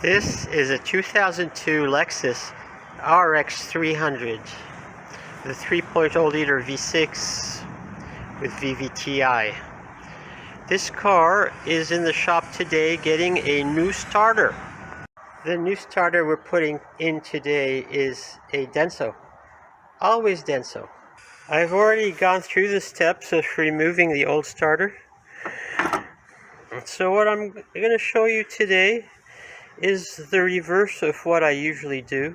This is a 2002 Lexus RX300, the 3.0-liter V6 with VVTi. This car is in the shop today getting a new starter. The new starter we're putting in today is a Denso. Always Denso. I've already gone through the steps of removing the old starter. So what I'm going to show you today is the reverse of what I usually do.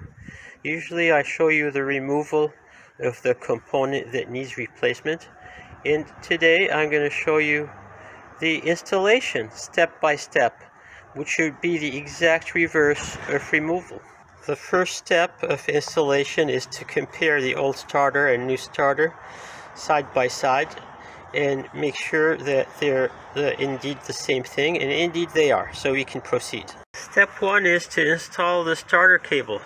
Usually I show you the removal of the component that needs replacement. And today I'm going to show you the installation step by step, which would be the exact reverse of removal. The first step of installation is to compare the old starter and new starter side by side and make sure that they're indeed the same thing, and indeed they are, so we can proceed. Step one is to install the starter cable.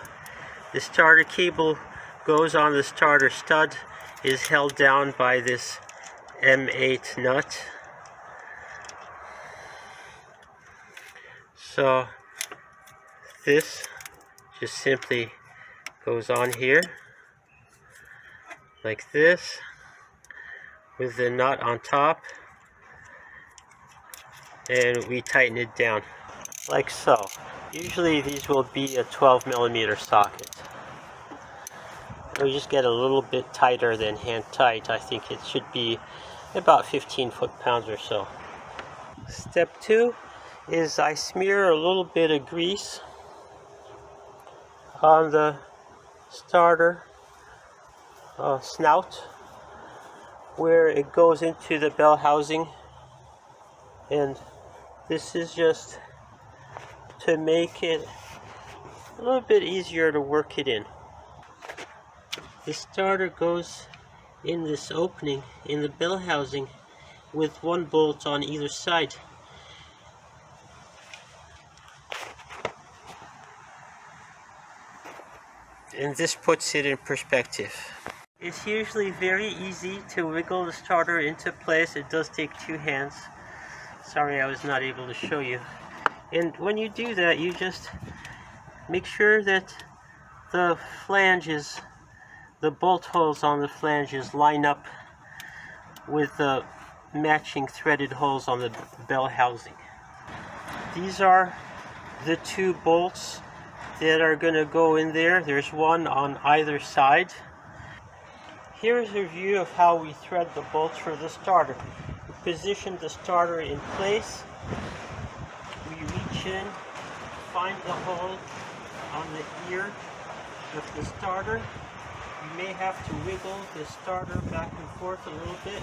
The starter cable goes on the starter stud, is held down by this M8 nut. So this just simply goes on here like this with the nut on top, and we tighten it down like so. Usually these will be a 12mm socket. We just get a little bit tighter than hand tight. I think it should be about 15 foot-pounds or so. Step two is I smear a little bit of grease on the starter snout where it goes into the bell housing, and this is just to make it a little bit easier to work it in. The starter goes in this opening in the bell housing with one bolt on either side. And this puts it in perspective. It's usually very easy to wiggle the starter into place. It does take two hands. Sorry I was not able to show you. And when you do that, you just make sure that the flanges, the bolt holes on the flanges line up with the matching threaded holes on the bell housing. These are the two bolts that are going to go in there. There's one on either side. Here's a view of how we thread the bolts for the starter. We position the starter in place. We reach in, find the hole on the ear of the starter. You may have to wiggle the starter back and forth a little bit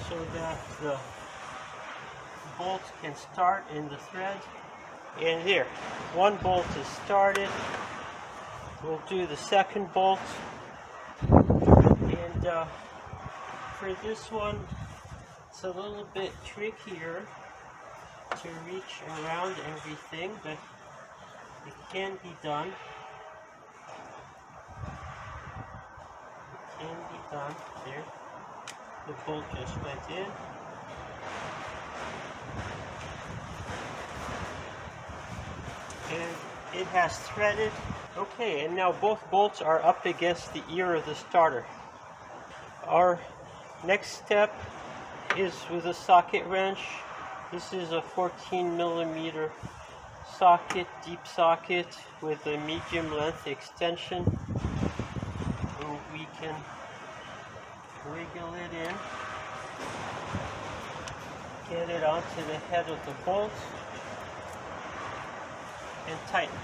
so that the bolt can start in the thread. And there, one bolt is started. We'll do the second bolt. And for this one, it's a little bit trickier to reach around everything, but it can be done. It can be done. There, the bolt just went in. And it has threaded. Okay, and now both bolts are up against the ear of the starter. Our next step is with a socket wrench. This is a 14mm socket, deep socket with a medium length extension. And we can wiggle it in, get it onto the head of the bolt, and tighten.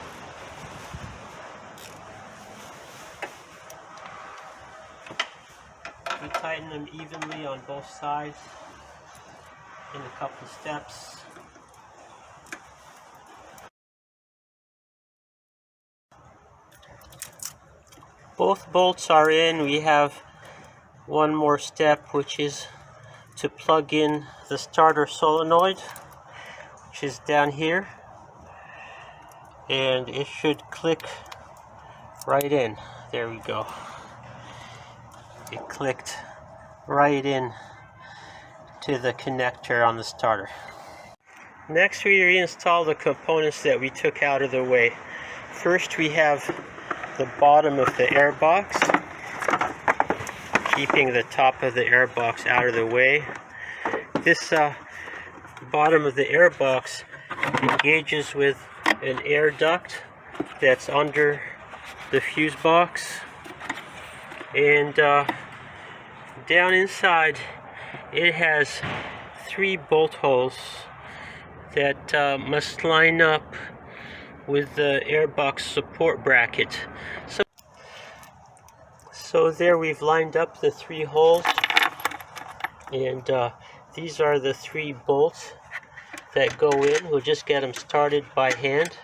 We tighten them evenly on both sides in a couple steps. Both bolts are in. We have one more step, which is to plug in the starter solenoid, which is down here. And it should click right in. There we go. It clicked right in to the connector on the starter. Next, we reinstall the components that we took out of the way. First, we have the bottom of the airbox, keeping the top of the airbox out of the way. This bottom of the airbox engages with an air duct that's under the fuse box, and down inside it has 3 bolt holes that must line up with the airbox support bracket. So there we've lined up the 3 holes, and these are the 3 bolts that go in. We'll just get them started by hand.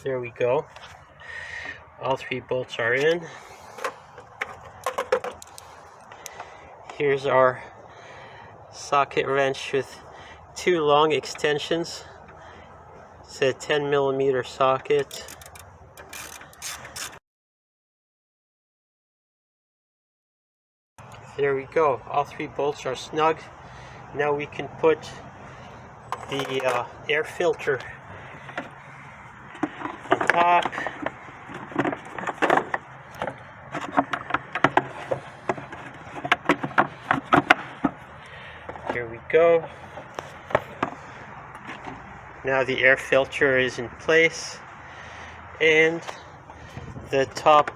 There we go. All 3 bolts are in. Here's our socket wrench with 2 long extensions. It's a 10mm socket. There we go. All 3 bolts are snug. Now we can put the air filter on top. Here we go. Now the air filter is in place, and the top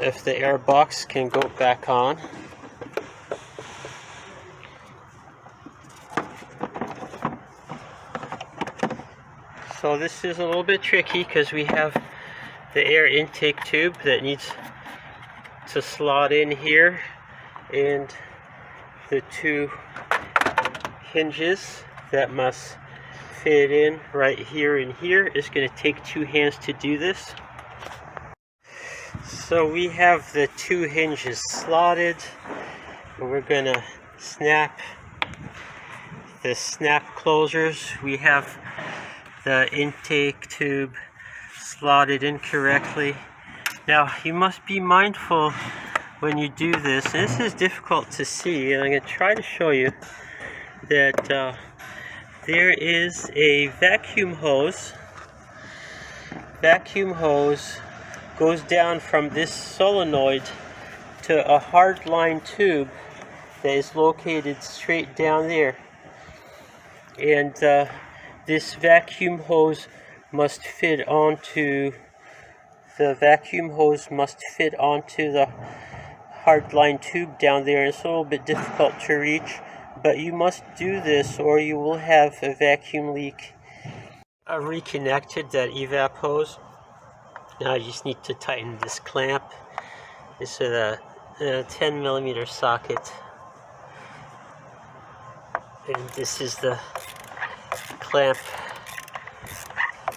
of the air box can go back on. So this is a little bit tricky because we have the air intake tube that needs to slot in here, and the 2 hinges that must fit in right here and here. It's going to take 2 hands to do this. So we have the 2 hinges slotted, and we're going to snap the snap closers. We have the intake tube slotted incorrectly. Now you must be mindful when you do this, and this is difficult to see, and I'm going to try to show you that there is a vacuum hose. Vacuum hose goes down from this solenoid to a hard line tube that is located straight down there, and this vacuum hose must fit onto the hard line tube down there. It's a little bit difficult to reach, but you must do this or you will have a vacuum leak. I reconnected that evap hose. Now I just need to tighten this clamp. This is a 10mm socket, and this is the clamp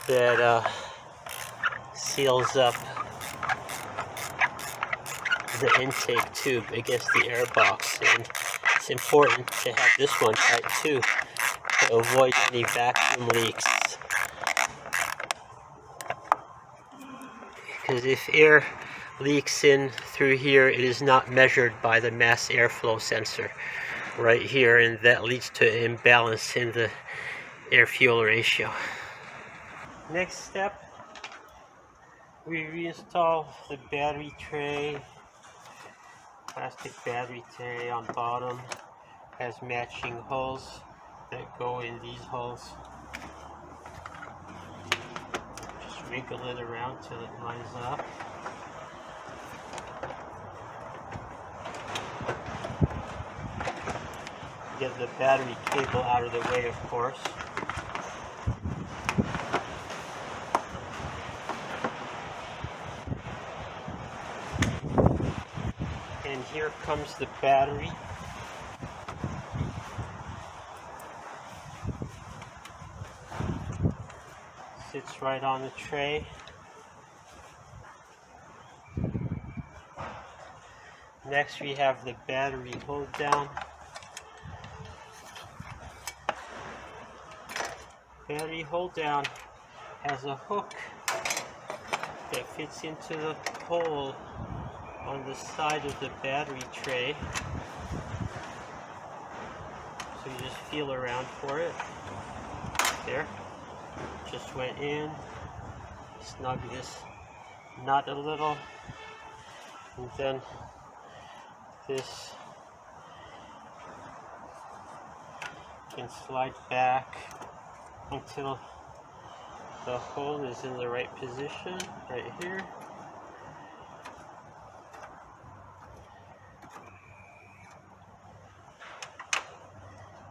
that seals up the intake tube against the airbox, and it's important to have this one tight too to avoid any vacuum leaks, because if air leaks in through here, it is not measured by the mass airflow sensor right here, and that leads to imbalance in the air-fuel ratio. Next step, we reinstall the battery tray. Plastic battery tray on bottom has matching holes that go in these holes. Just wriggle it around till it lines up. Get the battery cable out of the way, of course. And here comes the battery. Sits right on the tray. Next we have the battery hold down. Battery hold down has a hook that fits into the hole on the side of the battery tray. So you just feel around for it. There. Just went in, snug this nut a little, and then this can slide back until the hole is in the right position, right here.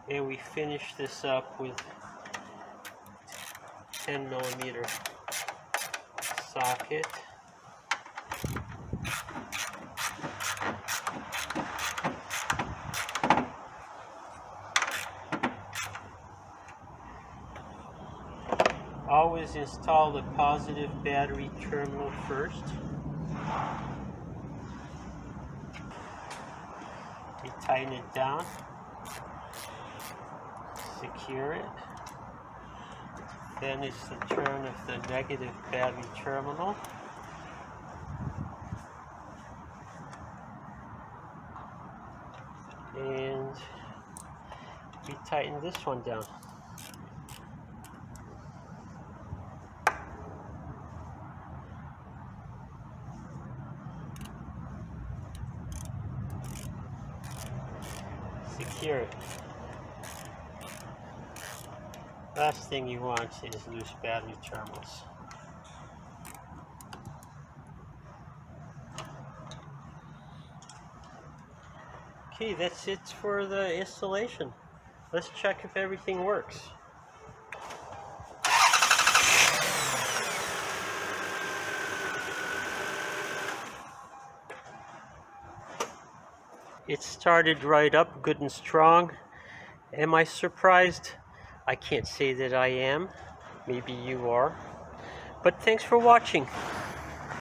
And we finish this up with 10mm socket. Always install the positive battery terminal first. You tighten it down, secure it. Then it's the turn of the negative battery terminal. And we tighten this one down. Secure it. Last thing you want is loose battery terminals. Okay, that's it for the installation. Let's check if everything works. It started right up, good and strong. Am I surprised? I can't say that I am. Maybe you are. But thanks for watching.